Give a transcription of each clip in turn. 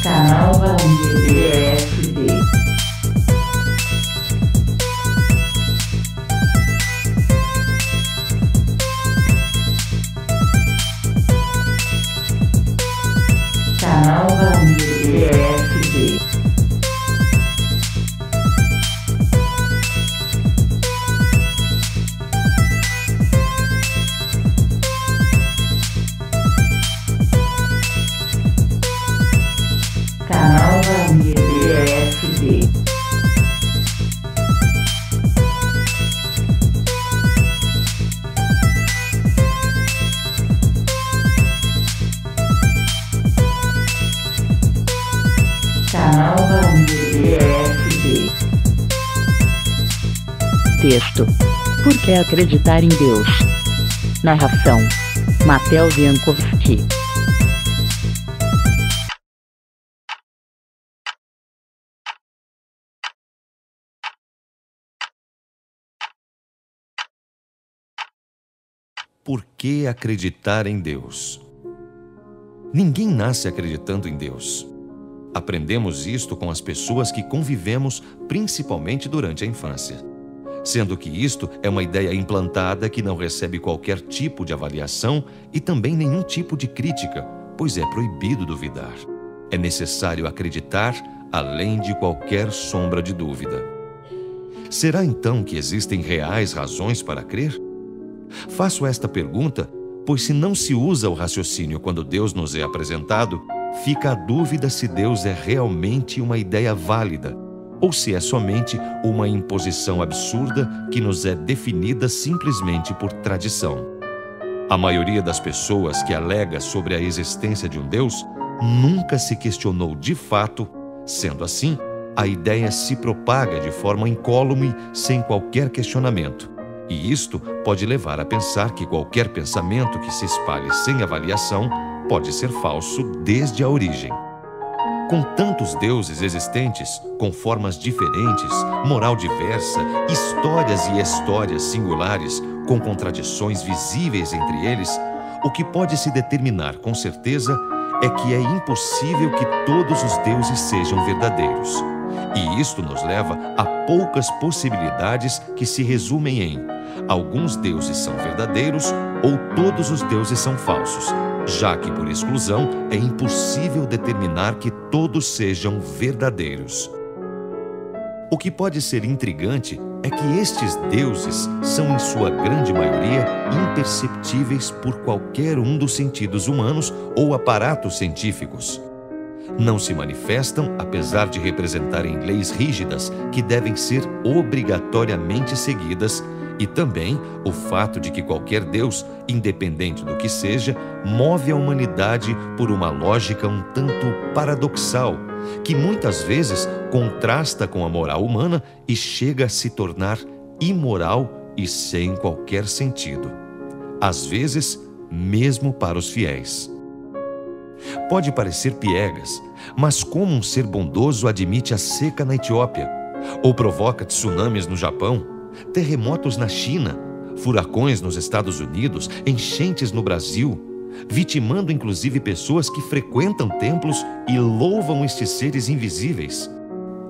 Canal Valmir ESD. Canal Valmir ESD. Canal Valmir ESD. Canal Valmir ESD. Texto: Por que acreditar em Deus? Narração: Matheus Jankowski. Por que acreditar em Deus? Ninguém nasce acreditando em Deus. Aprendemos isto com as pessoas que convivemos, principalmente durante a infância. Sendo que isto é uma ideia implantada que não recebe qualquer tipo de avaliação e também nenhum tipo de crítica, pois é proibido duvidar. É necessário acreditar além de qualquer sombra de dúvida. Será então que existem reais razões para crer? Faço esta pergunta, pois se não se usa o raciocínio quando Deus nos é apresentado, fica a dúvida se Deus é realmente uma ideia válida, ou se é somente uma imposição absurda que nos é definida simplesmente por tradição. A maioria das pessoas que alega sobre a existência de um Deus nunca se questionou de fato. Sendo assim, a ideia se propaga de forma incólume, sem qualquer questionamento. E isto pode levar a pensar que qualquer pensamento que se espalhe sem avaliação pode ser falso desde a origem. Com tantos deuses existentes, com formas diferentes, moral diversa, histórias e histórias singulares, com contradições visíveis entre eles, o que pode se determinar com certeza é que é impossível que todos os deuses sejam verdadeiros. E isto nos leva a poucas possibilidades que se resumem em: alguns deuses são verdadeiros ou todos os deuses são falsos, já que, por exclusão, é impossível determinar que todos sejam verdadeiros. O que pode ser intrigante é que estes deuses são, em sua grande maioria, imperceptíveis por qualquer um dos sentidos humanos ou aparatos científicos. Não se manifestam, apesar de representarem leis rígidas que devem ser obrigatoriamente seguidas, e também o fato de que qualquer Deus, independente do que seja, move a humanidade por uma lógica um tanto paradoxal, que muitas vezes contrasta com a moral humana e chega a se tornar imoral e sem qualquer sentido. Às vezes, mesmo para os fiéis. Pode parecer piegas, mas como um ser bondoso admite a seca na Etiópia, ou provoca tsunamis no Japão, terremotos na China, furacões nos Estados Unidos, enchentes no Brasil, vitimando inclusive pessoas que frequentam templos e louvam estes seres invisíveis?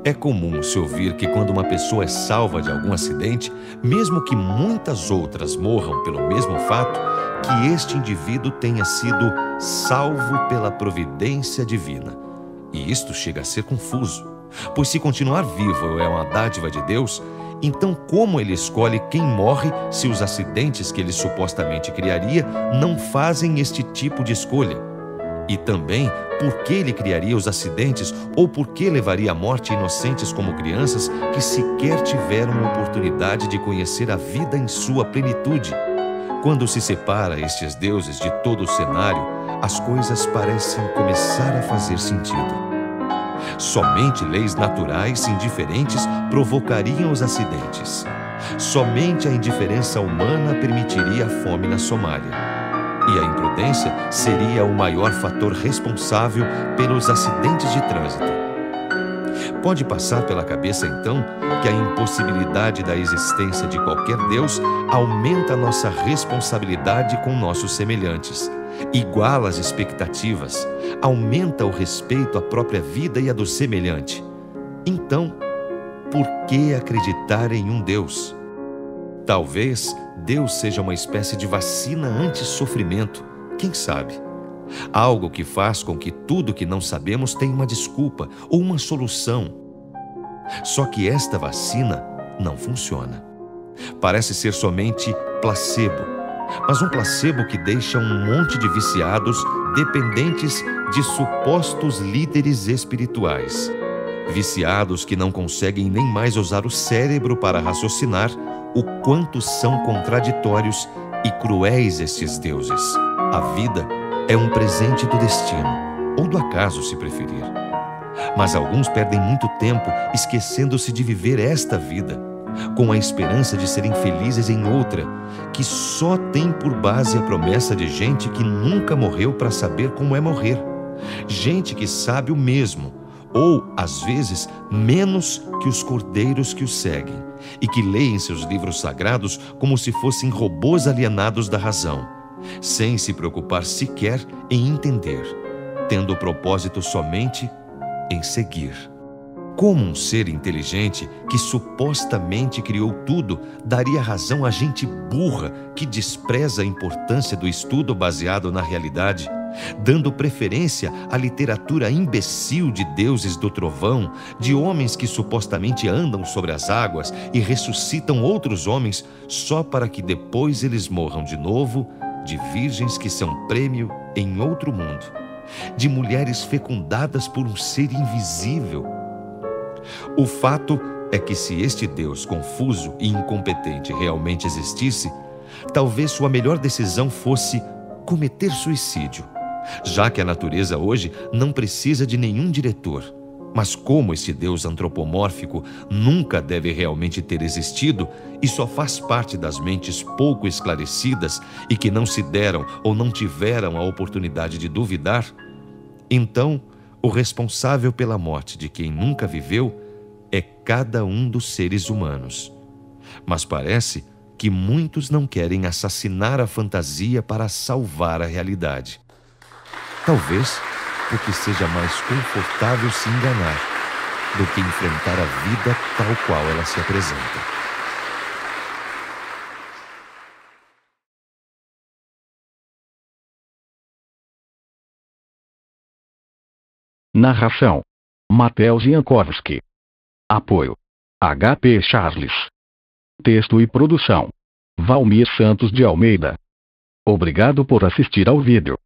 É comum se ouvir que quando uma pessoa é salva de algum acidente, mesmo que muitas outras morram pelo mesmo fato, que este indivíduo tenha sido salvo pela providência divina. E isto chega a ser confuso, pois se continuar vivo é uma dádiva de Deus, então como ele escolhe quem morre se os acidentes que ele supostamente criaria não fazem este tipo de escolha? E também, por que ele criaria os acidentes ou por que levaria à morte inocentes como crianças que sequer tiveram a oportunidade de conhecer a vida em sua plenitude? Quando se separa estes deuses de todo o cenário, as coisas parecem começar a fazer sentido. Somente leis naturais indiferentes provocariam os acidentes. Somente a indiferença humana permitiria a fome na Somália. E a imprudência seria o maior fator responsável pelos acidentes de trânsito. Pode passar pela cabeça, então, que a impossibilidade da existência de qualquer Deus aumenta nossa responsabilidade com nossos semelhantes, iguala as expectativas, aumenta o respeito à própria vida e à do semelhante. Então, por que acreditar em um Deus? Talvez Deus seja uma espécie de vacina anti-sofrimento, quem sabe? Algo que faz com que tudo que não sabemos tenha uma desculpa ou uma solução. Só que esta vacina não funciona. Parece ser somente placebo, mas um placebo que deixa um monte de viciados dependentes de supostos líderes espirituais. Viciados que não conseguem nem mais usar o cérebro para raciocinar o quanto são contraditórios e cruéis estes deuses. A vida é um presente do destino, ou do acaso, se preferir. Mas alguns perdem muito tempo esquecendo-se de viver esta vida, com a esperança de serem felizes em outra, que só tem por base a promessa de gente que nunca morreu para saber como é morrer. Gente que sabe o mesmo, ou, às vezes, menos que os cordeiros que o seguem, e que leem seus livros sagrados como se fossem robôs alienados da razão, sem se preocupar sequer em entender, tendo o propósito somente em seguir. Como um ser inteligente que supostamente criou tudo daria razão a gente burra que despreza a importância do estudo baseado na realidade, dando preferência à literatura imbecil de deuses do trovão, de homens que supostamente andam sobre as águas e ressuscitam outros homens só para que depois eles morram de novo, de virgens que são prêmio em outro mundo, de mulheres fecundadas por um ser invisível. O fato é que se este Deus confuso e incompetente realmente existisse, talvez sua melhor decisão fosse cometer suicídio, já que a natureza hoje não precisa de nenhum diretor. Mas como este Deus antropomórfico nunca deve realmente ter existido e só faz parte das mentes pouco esclarecidas e que não se deram ou não tiveram a oportunidade de duvidar, então o responsável pela morte de quem nunca viveu é cada um dos seres humanos. Mas parece que muitos não querem assassinar a fantasia para salvar a realidade. Talvez porque seja mais confortável se enganar do que enfrentar a vida tal qual ela se apresenta. Narração: Matheus Jankowski. Apoio: HP Charles. Texto e produção: Valmir Santos de Almeida. Obrigado por assistir ao vídeo.